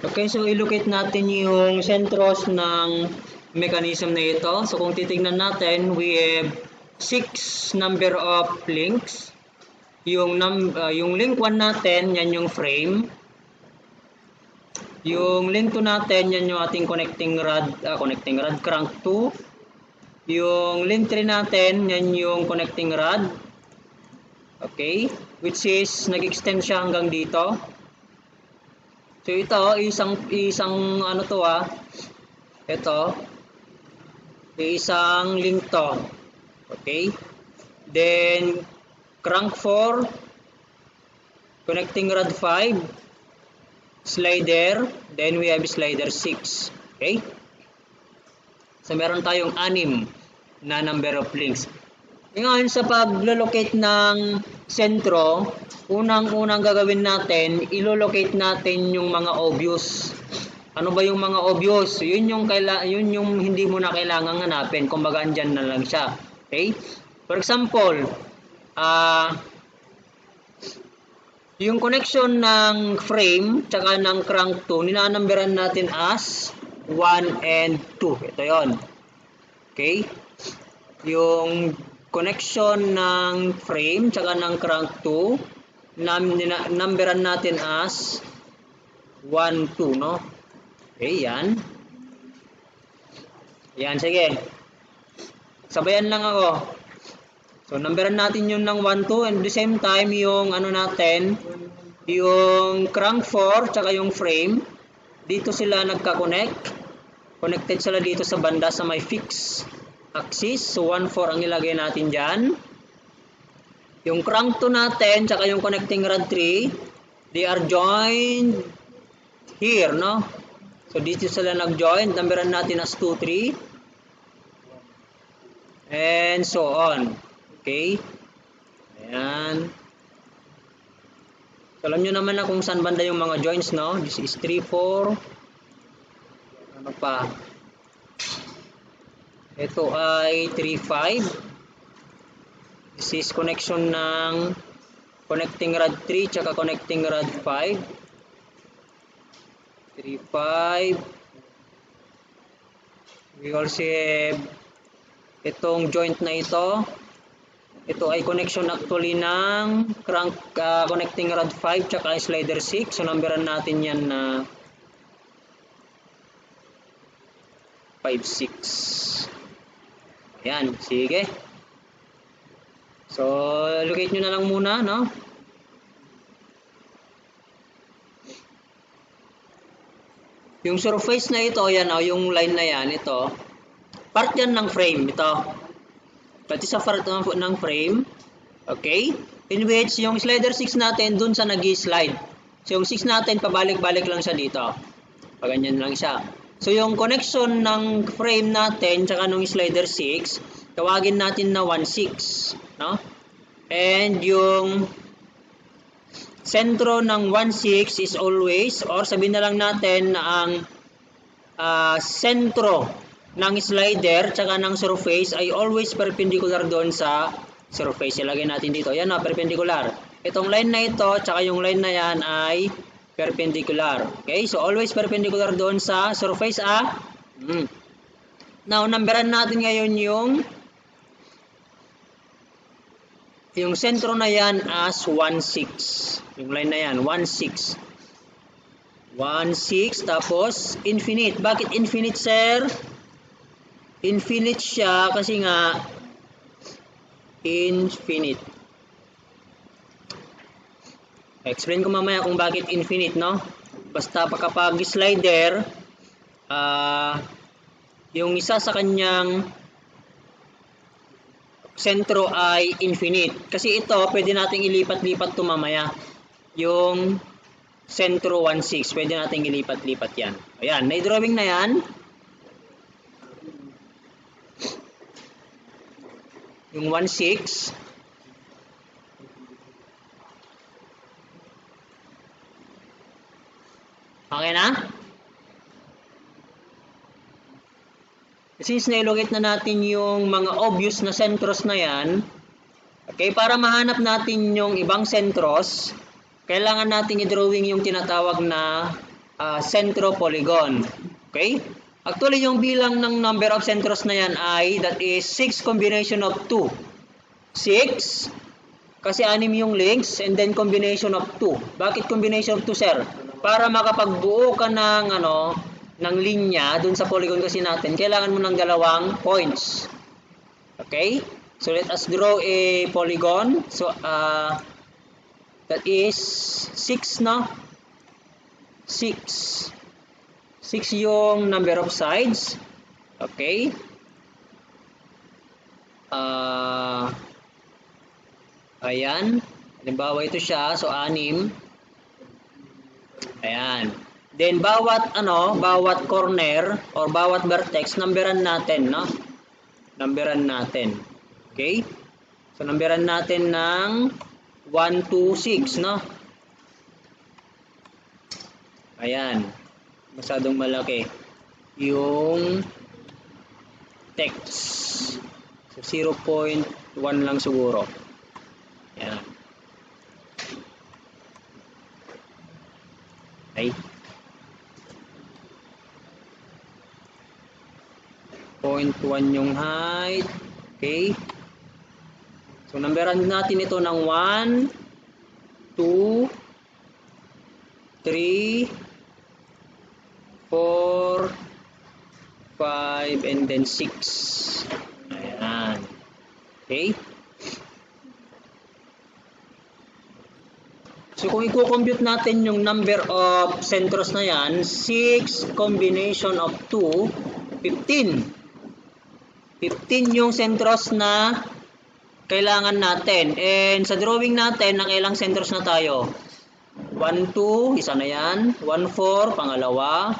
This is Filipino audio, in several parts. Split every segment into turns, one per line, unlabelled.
Okay, so i-locate natin yung centros ng mechanism na ito. So kung titingnan natin, we have 6 number of links. Yung link 1 natin, yan yung frame. Yung link 2 natin, yan yung ating connecting rod crank 2. Yung link 3 natin, yan yung connecting rod. Okay, which is nag-extend siya hanggang dito. So ito, isang ano to ito, isang link to. Okay, then crank 4, connecting rod 5, slider, then we have slider 6. Okay, so meron tayong 6 na number of links. Ngayon, sa pag-locate ng sentro, unang-unang gagawin natin, ilo-locate natin yung mga obvious. Ano ba yung mga obvious? Yun yung hindi mo na kailangan hanapin, kumbaga andyan na lang siya. Okay? For example, yung connection ng frame tsaka ng crank 2, ninanumberan natin as 1 and 2. Ito yon. Okay? Yung connection ng frame tsaka ng crank 2, numberan natin as 1, 2, no? Okay, yan. Yan, sige. Sabayan lang ako. So, numberan natin yung ng 1, 2, and at the same time, yung ano natin, yung crank 4 tsaka yung frame, dito sila nagka-connect. Connected sila dito sa banda sa may fixed axis. So 1, 4 ang ilagay natin dyan. Yung crank 2 natin tsaka yung connecting rod 3, they are joined here, no? So dito sila nag-join. Numberan natin as 2, 3 and so on. Okay, ayan. So, alam nyo naman na kung saan banda yung mga joints, no? This is 3, 4. Ano pa? Ito ay 3, 5. This is connection ng connecting rod 3 tsaka connecting rod 5. 3, 5. We also have itong joint na ito. Ito ay connection actually ng crank connecting rod 5 tsaka slider 6. So numberan natin yan na 5, 6. Ayan, sige. So, locate nyo na lang muna, no? Yung surface na ito, yan, yung line na yan, ito. Part yan ng frame, ito. Pati sa part ng frame. Okay? In which, yung slider 6 natin, dun sa nag-slide. So, yung 6 natin, pabalik-balik lang siya dito. Paganyan lang siya. So, yung connection ng frame natin, tsaka nung slider 6, tawagin natin na 1, 6. No? And yung sentro ng 1, 6 is always, or sabihin na lang natin na ang sentro ng slider tsaka ng surface ay always perpendicular doon sa surface. Ilagay natin dito. Yan na, perpendicular. Itong line na ito tsaka yung line na yan ay perpendicular. Okay? So, always perpendicular doon sa surface, Now, numberan natin ngayon yung sentro na yan as 1, 6. Yung line na yan, 1, 6. 1, 6, tapos infinite. Bakit infinite, sir? Infinite siya kasi nga infinite. Explain ko mamaya kung bakit infinite, no? Basta kapag slider, yung isa sa kanyang sentro ay infinite. Kasi ito, pwede nating ilipat-lipat ito mamaya. Yung sentro 1, 6, pwede nating ilipat-lipat yan. Ayan, na-drawing na yan. Yung 1, 6. Okay na? Since na-locate na natin yung mga obvious na sentros na yan, okay, para mahanap natin yung ibang sentros, kailangan natin i-drawing yung tinatawag na centro polygon. Okay? Actually, yung bilang ng number of centros na yan ay, that is 6 combination of 2. 6, kasi 6 yung links, and then combination of 2. Bakit combination of 2, sir? Para makapagbuo ka ng, ng linya dun sa polygon kasi natin, kailangan mo ng dalawang points. Okay? So, let us draw a polygon. So, that is 6, no? 6. 6 yung number of sides. Okay? Ayan. Halimbawa ito siya. So, 6. Ayan. Then, bawat corner or bawat vertex, numberan natin, no? Numberan natin. Okay? So, numberan natin ng 1, 2, 6, no? Ayan. Masyadong malaki yung text. So, 0.1 lang siguro. Ayan. Okay. 0.1 yung height. Okay. So, numberan natin ito ng 1, 2, 3, 4, 5, and then 6. Ayan. Okay. So, kung i-compute natin yung number of centros na yan, 6 combination of 2, 15. 15 yung centros na kailangan natin. And sa drawing natin, nakailang centros na tayo? 1, 2, isa na yan. 1, 4, pangalawa.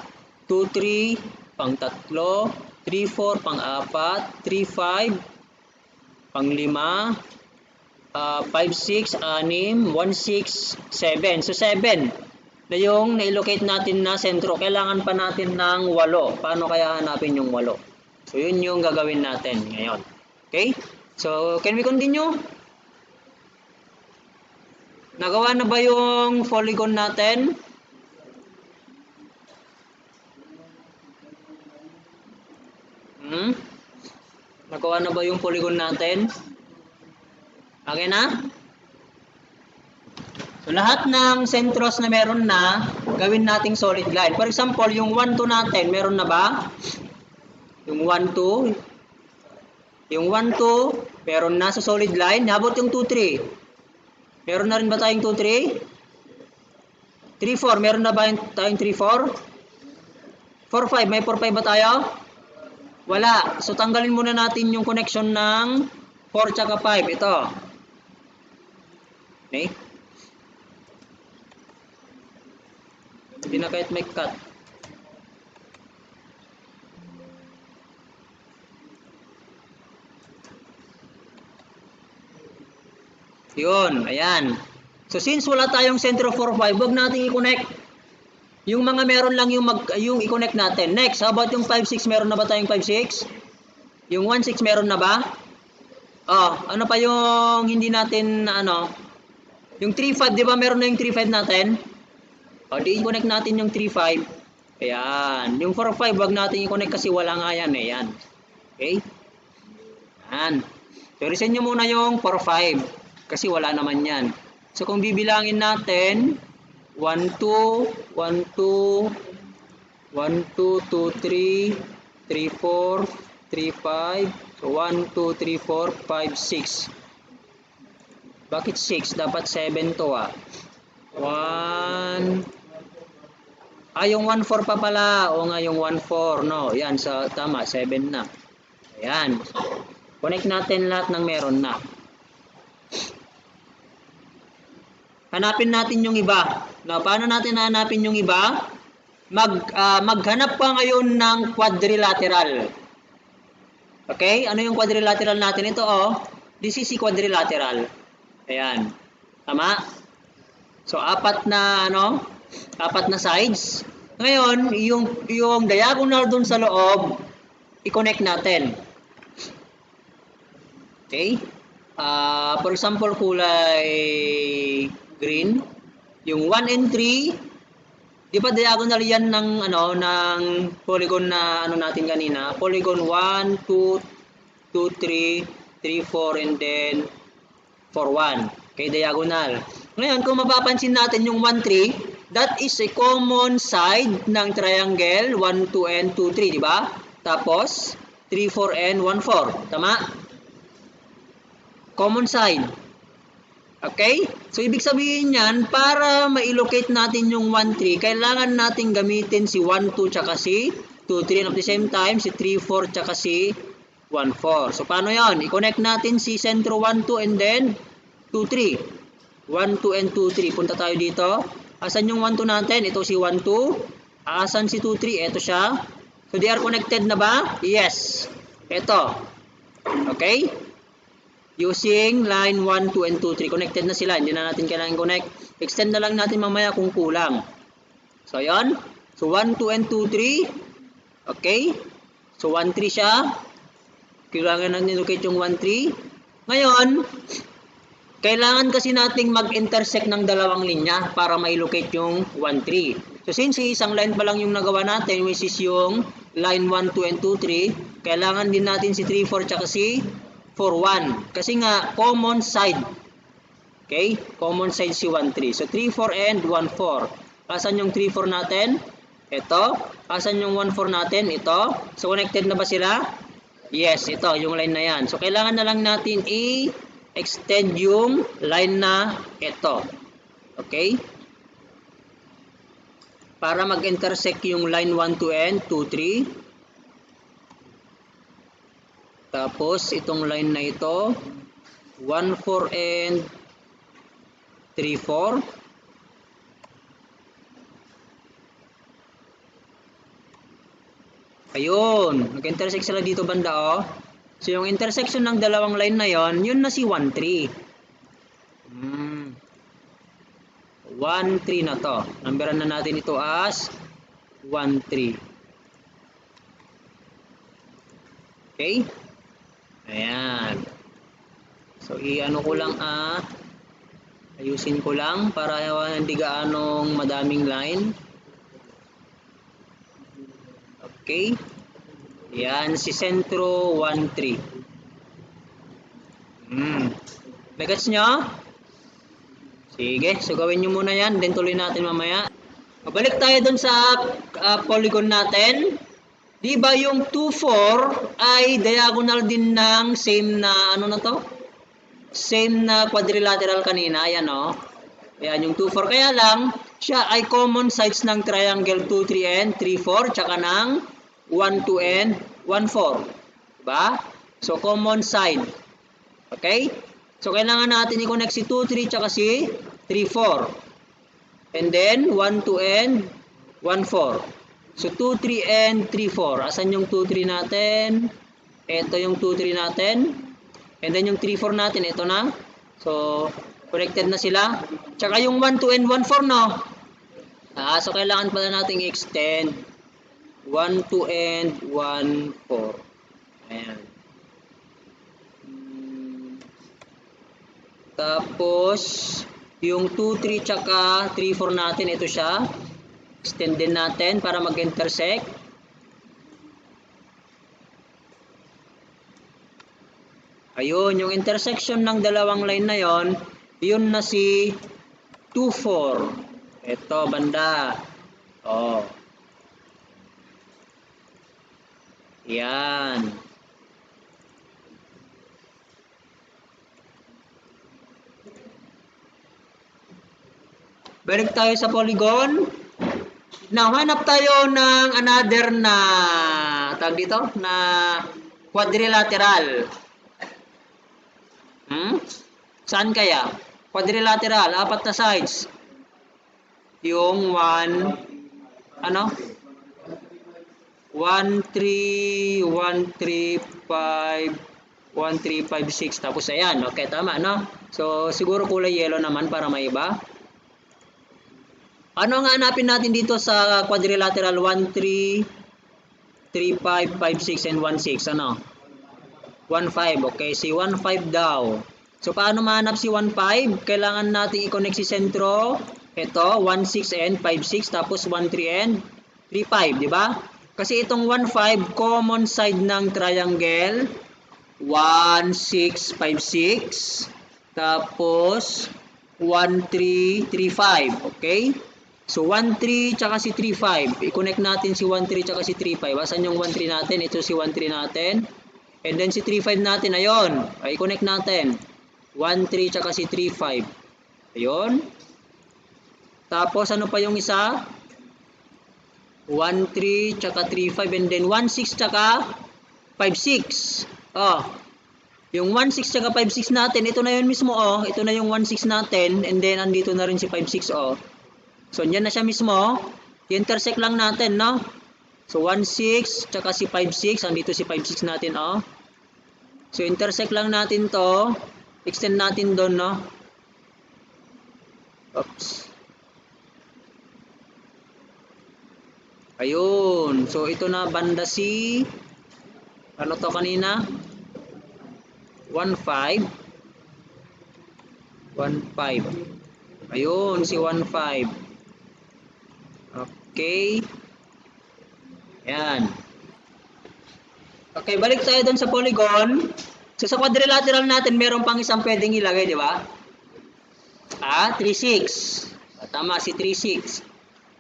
2, 3, pang tatlo. 3, 4, pang apat. 3, 5, pang lima. 5, 6, 6, 1, 6, 7. So 7 na yung na-locate natin na sentro. Kailangan pa natin ng 8. Paano kaya hanapin yung 8? So yun yung gagawin natin ngayon. Okay? So can we continue? Nagawa na ba yung polygon natin? Nagawa na ba yung polygon natin? Okay na? So, lahat ng centros na meron na, gawin nating solid line. For example, yung 1, 2 natin, meron na ba? Yung 1, 2. Yung 1, 2, meron na sa solid line. Habot yung 2, 3. Meron na rin ba tayong 2, 3? 3, 4. Meron na ba tayong 3, 4? 4, 5. May 4, 5 ba tayo? Wala. So, tanggalin muna natin yung connection ng 4 tsaka 5. Ito. Okay? Hindi na kahit may cut. Yun, ayan. So since wala tayong center 4, 5, wag nating i-connect. Yung mga meron lang yung i-connect natin. Next, how about yung 5, 6? Meron na ba tayong 5, 6? Yung 1, 6 meron na ba? Oh, ano pa yung hindi natin yung 3, 5, di ba meron na yung 3, 5 natin? O, di i-connect natin yung 3, 5. Ayan. Yung 4, 5, wag natin i-connect kasi wala nga yan. Ayan. Okay? Ayan. So, reset nyo muna yung 4, 5. Kasi wala naman yan. So, kung bibilangin natin, 1, 2, 1, 2, 1, 2, 2, 3, 3, 4, 3, 5. So, 1, 2, 3, 4, 5, 6. Bakit 6? Dapat 7 to 1. Yung 1, 4 pa pala. O nga, yung 1, 4. No, yan. So, tama. 7 na. Ayan. Connect natin lahat ng meron na. Hanapin natin yung iba. Now, paano natin hanapin yung iba? Maghanap pa ngayon ng quadrilateral. Okay? Ano yung quadrilateral natin? Ito, this is quadrilateral. Ayan. Tama? So, apat na sides. Ngayon, yung diagonal dun sa loob, i-connect natin. Okay? For example, kulay green. Yung 1 and 3, Di ba diagonal yan ng ano ng polygon na ano natin kanina? Polygon 1, 2, 2, 3, 3, 4 and then 4, 1. Okay, diagonal. Ngayon, kung mapapansin natin yung 1, 3, that is a common side ng triangle 1, 2 and 2, 3, di ba? Tapos 3, 4 and 1, 4. Tama? Common side. Okay? So, ibig sabihin yan, para ma-locate natin yung 1, 3, kailangan natin gamitin si 1, 2, tsaka si 2, 3, and at the same time, si 3, 4, tsaka si 1, 4. So, paano yan? I-connect natin si sentro 1, 2, and then 2, 3. 1, 2, and 2, 3. Punta tayo dito. Asan yung 1, 2 natin? Ito si 1, 2. Asan si 2, 3? Ito siya. So, they are connected na ba? Yes. Ito. Okay? Using line 1, 2, and 2, 3. Connected na sila. Hindi na natin kailangan connect. Extend na lang natin mamaya kung kulang. So, yan. So, 1, 2, and 2, 3. Okay. So, 1, 3 siya. Kailangan natin locate yung 1, 3. Ngayon, kailangan kasi nating mag-intersect ng dalawang linya para ma-locate yung 1, 3. So, since isang line pa lang yung nagawa natin, which is yung line 1, 2, and 2, 3, kailangan din natin si 3, 4, tsaka si 4, 1. Kasi nga, common side. Okay? Common side si 1, 3. So, 3, 4, and 1, 4. Asan yung 3, 4 natin? Ito. Asan yung 1, 4 natin? Ito. So, connected na ba sila? Yes, ito. Yung line na yan. So, kailangan na lang natin i-extend yung line na ito. Okay? Para mag-intersect yung line 1, 2, and 2, 3. Tapos, itong line na ito, 1, 4, and 3, 4. Ayun, nag-intersect sila dito banda, oh. So, yung intersection ng dalawang line na yon, yun na si 1, 3. 1, 3 na to. Numberan na natin ito as 1, 3. Okay? Ayan. So, i-ano ko lang ayusin ko lang para hindi gaanong madaming line. Okay. Ayan, si sentro 1, 3. Nagets nyo? Sige, so gawin nyo muna yan, then tuloy natin mamaya. Mabalik tayo dun sa polygon natin. Di ba yung 2, 4 ay diagonal din ng same na ano na to? Same na quadrilateral kanina, ayan o. Ayan yung 2, 4. Kaya lang, siya ay common sides ng triangle 2, 3, and 3, 4. Tsaka ng 1, 2, and 1, 4. Diba? So, common side. Okay? So, kailangan natin i-connect si 2, 3, tsaka si 3, 4. And then, 1, 2, and 1, 4. So, 2, 3, and 3, 4. Asan yung 2, 3 natin? Ito yung 2, 3 natin. And then, yung 3, 4 natin, ito na. So, connected na sila. Tsaka yung 1, 2, and 1, 4, no? So, kailangan pala natin i-extend 1, 2, and 1, 4. Ayan. Tapos, yung 2, 3, tsaka 3, 4 natin, ito siya. Extend din natin para mag-intersect. Ayun, yung intersection ng dalawang line na yon, yun na si 2, 4. Ito, banda. Oh. Yan. Balik tayo sa polygon. Now, hanap tayo ng another na tawag dito na quadrilateral. Saan kaya? Quadrilateral, apat na sides. Yung 1 1, 3, 1, 3, 5, 1, 3, 5, 6. Tapos ayan. Okay, tama, no? So, siguro kulay yellow naman para may iba. Ano ang hanapin natin dito sa quadrilateral? 1, 3, 3, 5, 5, 6, and 1, 6. Ano? 1, 5. Okay, si 1, 5 daw. So, paano mahanap si 1, 5? Kailangan natin i-connect si sentro Ito, 1, 6 and 5, 6. Tapos 1, 3 and 3, 5. Diba? Kasi itong 1, 5, common side ng triangle. 1, 6, 5, 6. Tapos 1, 3, 3, 5. Okay? So 1, 3, tsaka si 3, 5. I-connect natin si 1, 3, tsaka si 3, 5. Asan yung 1, 3 natin? Ito si 1, 3 natin. And then si 3, 5 natin. Ayun. I-connect natin. 1, 3, tsaka si 3, 5. Ayun. Tapos ano pa yung isa? 1, 3, tsaka 3, 5. And then 1, 6, tsaka 5, 6. Oh. Yung 1, 6, tsaka 5, 6 natin. Ito na yun mismo. Oh. Ito na yung 1, 6 natin. And then andito na rin si 5, 6. Oh. So, yan na siya mismo. I-intersect lang natin, no? So, 1, 6, tsaka si 5, 6. Andito si 5, 6 natin, oh. So, intersect lang natin to. Extend natin doon, no? Oops. Ayun. So, ito na banda si... Ano to kanina? 1, 5. 1, 5. Ayun, si 1, 5. Okay. Ayan. Okay, balik tayo doon sa polygon. So, sa quadrilateral natin, meron pang isang pwedeng ilagay, di ba? 3, 6. Tama, si 3, 6.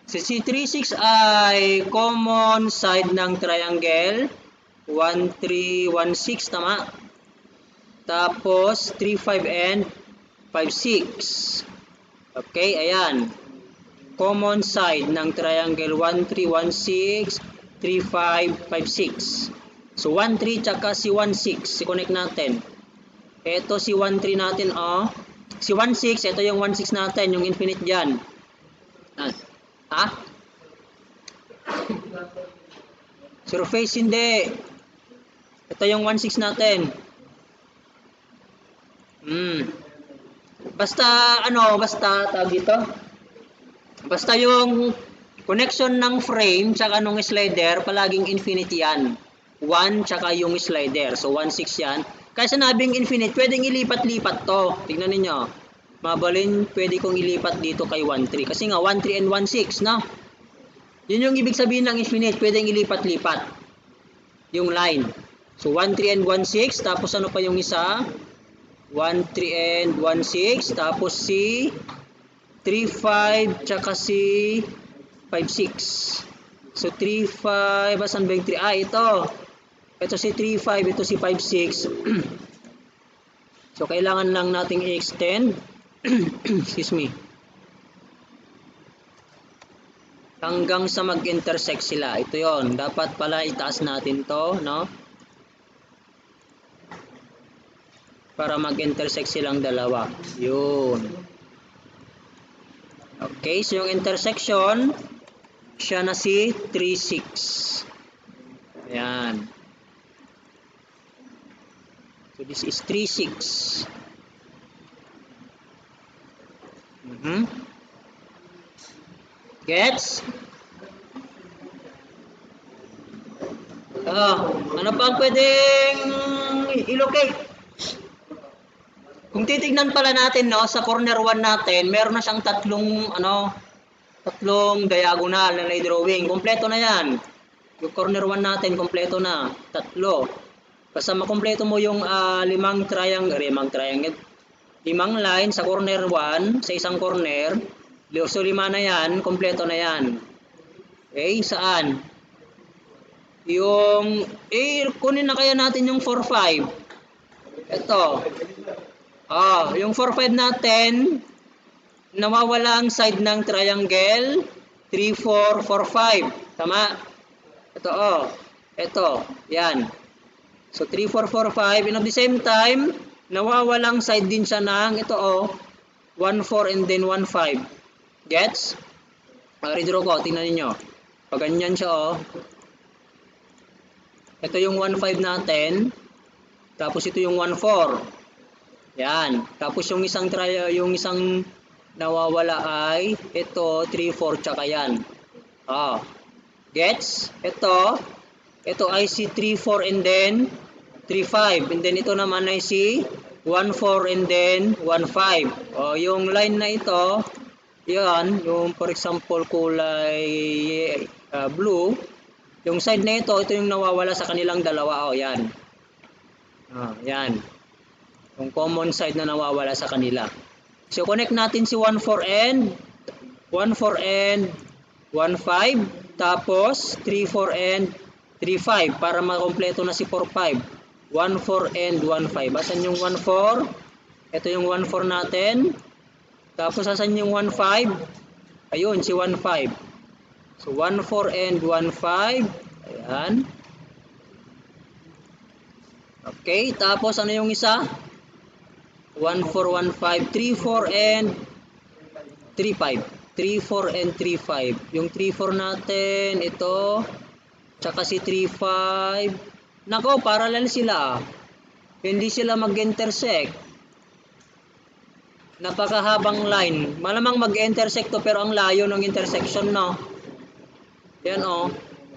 Si 3, 6 ay common side ng triangle. 1, 3, 1, 6. Tama. Tapos, 3, 5, and 5, 6. Okay, ayan. Common side ng triangle 1, 3, 1, 6, 3, 5, 5, 6. So 1, 3 tsaka si 1, 6. I-connect natin. Ito si 1, 3 natin. Oh. Si 1, 6. Ito yung 1, 6 natin. Yung infinite dyan. Surface hindi. Ito yung 1, 6 natin. Basta tawag dito. Basta yung connection ng frame tsaka nung slider, palaging infinite yan. 1 tsaka yung slider. So 1, 6 yan. Kaya sinabing infinite, pwedeng ilipat-lipat to. Tignan ninyo. Mabalin, pwede kong ilipat dito kay 1, 3. Kasi nga 1, 3 and 1, 6, no? Yun yung ibig sabihin ng infinite, pwedeng ilipat-lipat. Yung line. So 1, 3 and 1, 6. Tapos ano pa yung isa? 1, 3 and 1, 6. Tapos si 3, 5, tsaka si 5, 6. So, 3, 5, asan ba yung 3? Ito. Ito si 3, 5, ito si 5, 6. So, kailangan lang nating i-extend. Excuse me. Hanggang sa mag-intersect sila. Ito yon. Dapat pala itaas natin to, no? Para mag-intersect silang dalawa. Yun. Okay, so yung intersection, siya na si 3, 6. Ayan. So this is 3, 6. Gets? Ano pa ang pwedeng i-locate? Kung titignan pala natin, no, sa corner 1 natin, meron na siyang tatlong diagonal na drawing. Kompleto na yan. Yung corner 1 natin, kompleto na. Tatlo. Basta makompleto mo yung 5 line sa corner 1, sa isang corner. So 5 na yan, kompleto na yan. Okay, saan? Yung, kunin na kaya natin yung 4, 5. Ito. Yung 4, 5 natin, nawawala ang side ng triangle, 3, 4, 4, 5. Tama? Ito, ito, yan. So, 3, 4, 4, 5. And at the same time, nawawalang side din siya ng, ito, 1, 4, and then 1, 5. Gets? Redraw ko, tingnan niyo. Pag ganyan siya, Ito yung 1, 5 natin. Tapos ito yung 1, 4. Yan. Tapos yung isang nawawala ay ito 3, 4 tsaka yan. Gets? Ito ay si 3, 4 and then 3, 5. And then ito naman ay si 1, 4 and then 1, 5. Yung line na ito Yan, yung for example kulay blue, yung side na ito yung nawawala sa kanilang dalawa. Yan. Yan. Yung common side na nawawala sa kanila. So connect natin si 1, 4 and 1, 4 and 1, 5. Tapos 3, 4 and 3, 5 para makompleto na si 4, 5. 1, 4 and 1, 5. Asan yung 1, 4? Ito yung 1, 4 natin. Tapos asan yung 1, 5? Ayun, si 1, 5. So 1, 4 and 1, 5. Ayan. Okay, tapos ano yung isa? 1, 4, 1, 5. 3, 4 and 3, 5. 3, 4 and 3, 5. Yung 3, 4 natin, ito. Tsaka si 3, 5. Nako, parallel sila. Hindi sila mag-intersect. Napakahabang line. Malamang mag-intersect to pero ang layo ng intersection, no? Yan,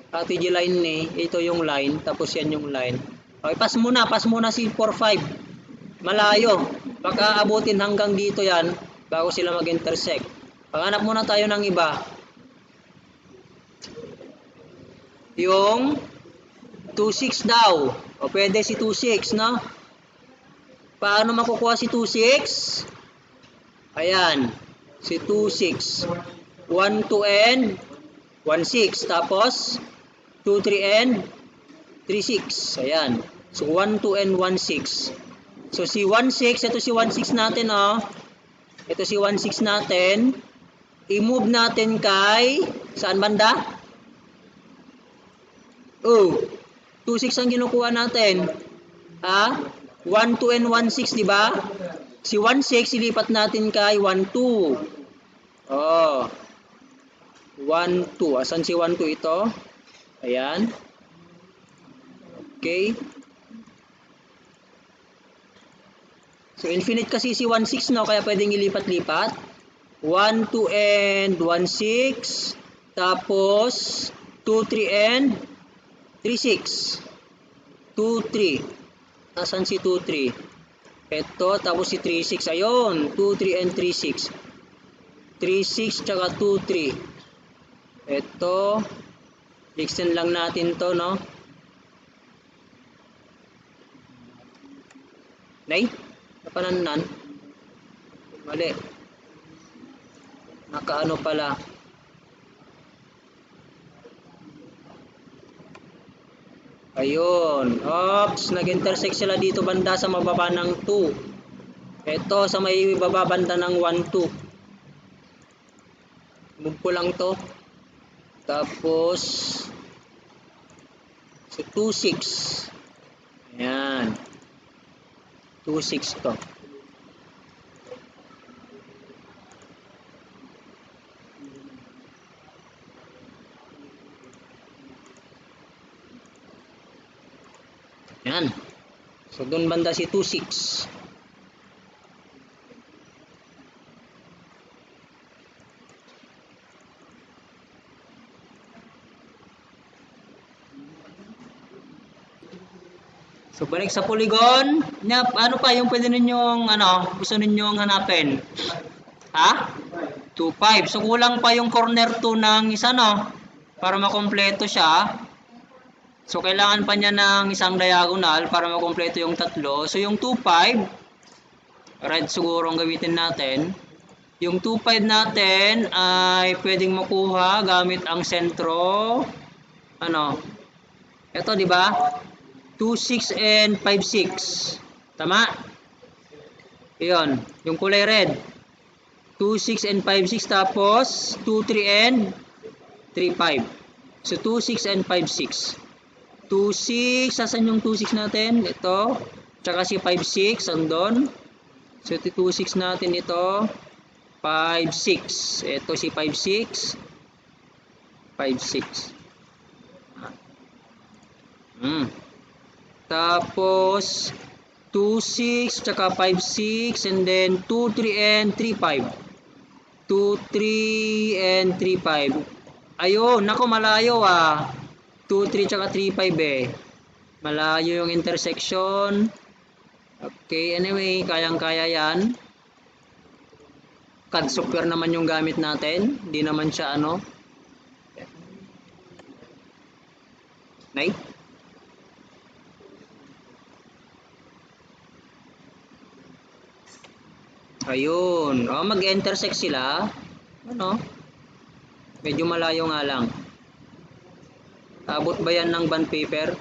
strategy line ni. Ito yung line, tapos yan yung line. Okay, pass muna si 4, 5. Malayo. Baka abutin hanggang dito yan bago sila mag-intersect. Paghanap muna tayo ng iba. Yung 2, 6 daw. O pwede si 2, 6, no? Paano makukuha si 2, 6? Ayan. Si 2, 6. 1, 2 and 1, 6. Tapos 2, 3 and 3, 6. Ayan. So 1, 2 and 1, 6. So si 1, 6. Ito si 1, 6 natin, Ito si 1, 6 natin. I-move natin kay saan banda? 2, 6 ang kinukuha natin. 1, 2 and 1, 6, di ba? Si 1, 6 ilipat natin kay 1, 2. 1, 2. Asan si 1, 2 ito? Ayan. Okay. So infinite kasi si 1, 6, no? Kaya pwedeng ilipat-lipat. 1, 2 and 1, 6. Tapos 2, 3 and 3, 6. 2, 3. Asan si 2, 3? Ito, tapos si 3, 6. Ayun, 2, 3 and 3, 6. 3, 6, tsaka 2, 3. Ito, extend lang natin to, no? Nay, napananan. Mali. Nakaano pala. Ayun. Oops, nag-intersect sila dito banda sa mababa ng 2. Ito sa may baba banda ng 1, 2. Move ko lang to. Tapos si 2, 6. Ayan. 2, 6 to. Ayan. So doon banda si 2, 6. So balik sa polygon, ano pa yung pwede ninyong gusto ninyong hanapin? 2, 5. So kulang pa yung corner 2 ng isa, no? Para makompleto siya. So kailangan pa niya ng isang diagonal para makompleto yung tatlo. So yung 2, 5, red siguro ang gamitin natin. Yung 2, 5 natin ay pwedeng makuha gamit ang sentro. Ito, di ba? 2, 6 and 5, 6. Tama? Iyon, yung kulay red. 2, 6 and 5, 6. Tapos 2, 3 and 3, 5. So 2, 6 and 5, 6. 2, 6. Saan yung 2, 6 natin? Ito. Tsaka si 5, 6. Andun. So 2, 6 natin ito. 5, 6. Ito si 5, 6. 5, 6. Tapos 2, 6, tsaka 5, 6, and then 2, 3, and 3, 5. 2, 3, and 3, 5. Ayun, nako malayo 2, 3, tsaka 3, 5 Malayo yung intersection. Okay, anyway, kayang-kaya yan. CAD software naman yung gamit natin. Hindi naman siya ano. Nay? Ayun. O, mag-intersect sila. Ano? Medyo malayo nga lang. Abot ba yan ng bond paper?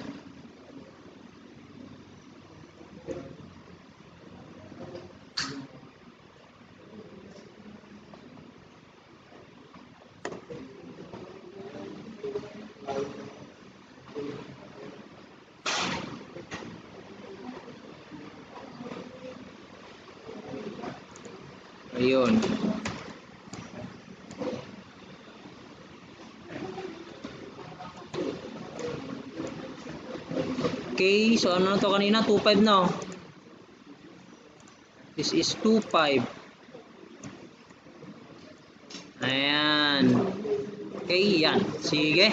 Ayun. Okay, so ano to kanina? 2.5 no? This is 2.5. Ayan. Okay, yan. Sige.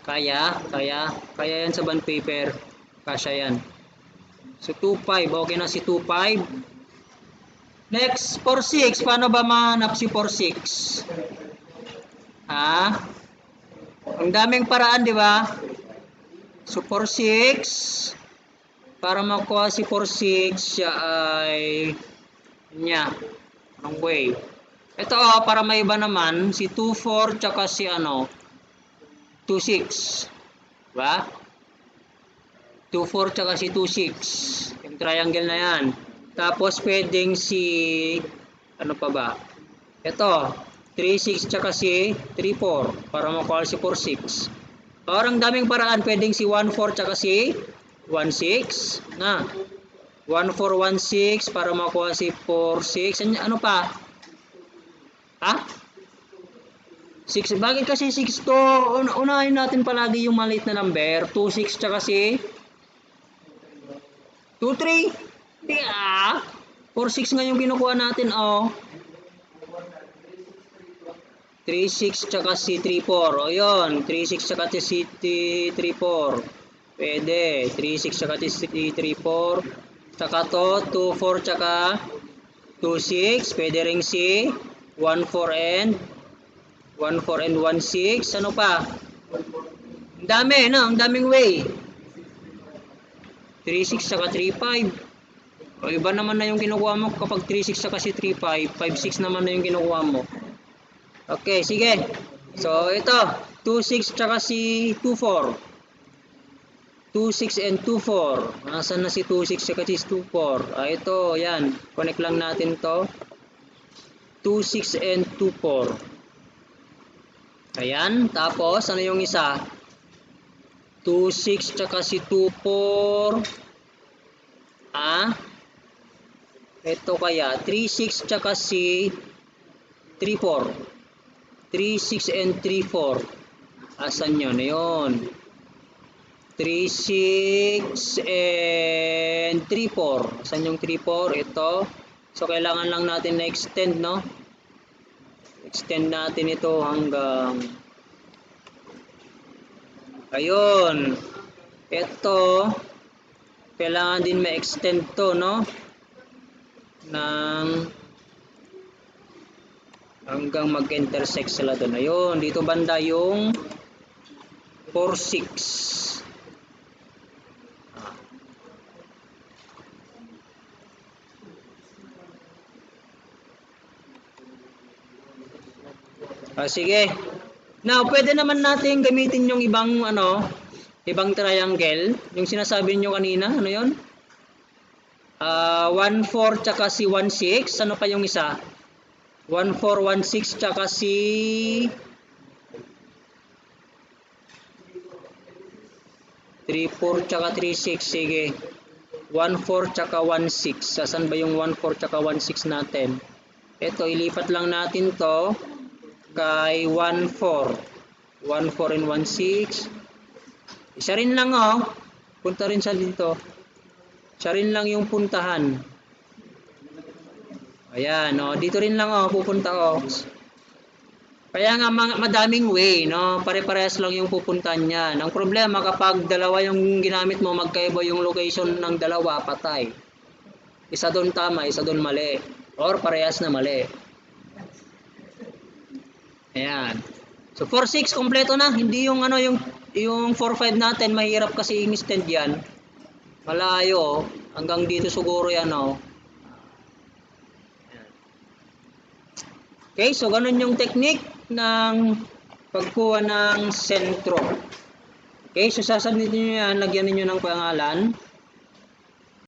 Kaya yan sa bond paper. Kasya yan. So 2.5, okay na si 2.5. Next, 4.6. Paano ba mahanap si 4.6? Ha? Ang daming paraan, di ba? So 4.6, para makuha si 4.6, siya ay anong way? Ito para may iba naman, si 2.4 tsaka si 2.6. Diba? 2.4 tsaka si 2.6. Yung triangle na yan. Tapos pwedeng si ano pa ba? Ito 3.6 tsaka si 3.4 para makuha si 4.6. Parang daming paraan, pwedeng si 1.4 tsaka si 1.6 na 1.4 1.6 para makuha si 4.6. Ano pa? Ha? 6. Bakit kasi 6 to? Unahin natin palagi yung maliit na number. 2.6 tsaka si 2.3. Di 4.6 nga yung kinukuha natin 3.6 tsaka si 3.4. O yun, 3.6 tsaka si 3.4. Pwede. 3.6 tsaka si 3.4. Tsaka to, 2.4 tsaka 2.6. Pwede rin si 1.4 and 1.6. Ano pa? Ang dami, no? Ang daming way. 3.6 tsaka 3.5. O iba naman na yung kinukuha mo kapag 3.6 tsaka si 3.5. 5.6 naman na yung kinukuha mo. Okay, sige. So, ito. 2.6 tsaka si 2.4. 2.6 and 2.4. Nasaan na si 2.6 tsaka si 2.4? Ito, yan. Connect lang natin to. 2.6 and 2.4. Ayan. Tapos, ano yung isa? 2.6 tsaka si 2.4. Ito kaya. 3.6 tsaka si 3.4. 3.6 and 3.4. Asan yun? Ayun. 3.6 and 3.4. Asan yung 3.4? Ito. So, kailangan lang natin na extend, no? Extend natin ito hanggang ayun. Ito. Kailangan din ma-extend to, no? Ng hanggang mag-intersect sila doon. Ayun, dito banda yung 4.6. Sige. Now, pwede naman natin gamitin yung ibang ibang triangle. Yung sinasabi nyo kanina, ano yun? 1.4 tsaka si 1.6. Ano pa yung isa? 1.4 1.6 tsaka si 3.4 tsaka 3.6. Sige. 1.4 tsaka 1.6. Saan ba yung 1.4 tsaka 1.6 natin? Ito, ilipat lang natin to kay 1.4. 1.4 and 1.6. Isa rin lang punta rin sa dito. Isa rin lang yung puntahan. Ayan, dito rin lang pupunta Kaya nga madaming way, no? Pare-parehas lang yung pupuntahan niyan. Ang problema kapag dalawa yung ginamit mo, magkaiba yung location ng dalawa, patay. Isa doon tama, isa doon mali. or parehas na mali. Ayan. So 4-6 kompleto na, hindi yung ano yung 4-5 natin mahirap kasi i-stand yan. Malayo, hanggang dito siguro yan oh. Okay, so ganun yung technique ng pagkuha ng sentro. Okay, so sasabihin niyo yan, lagyan niyo ng pangalan.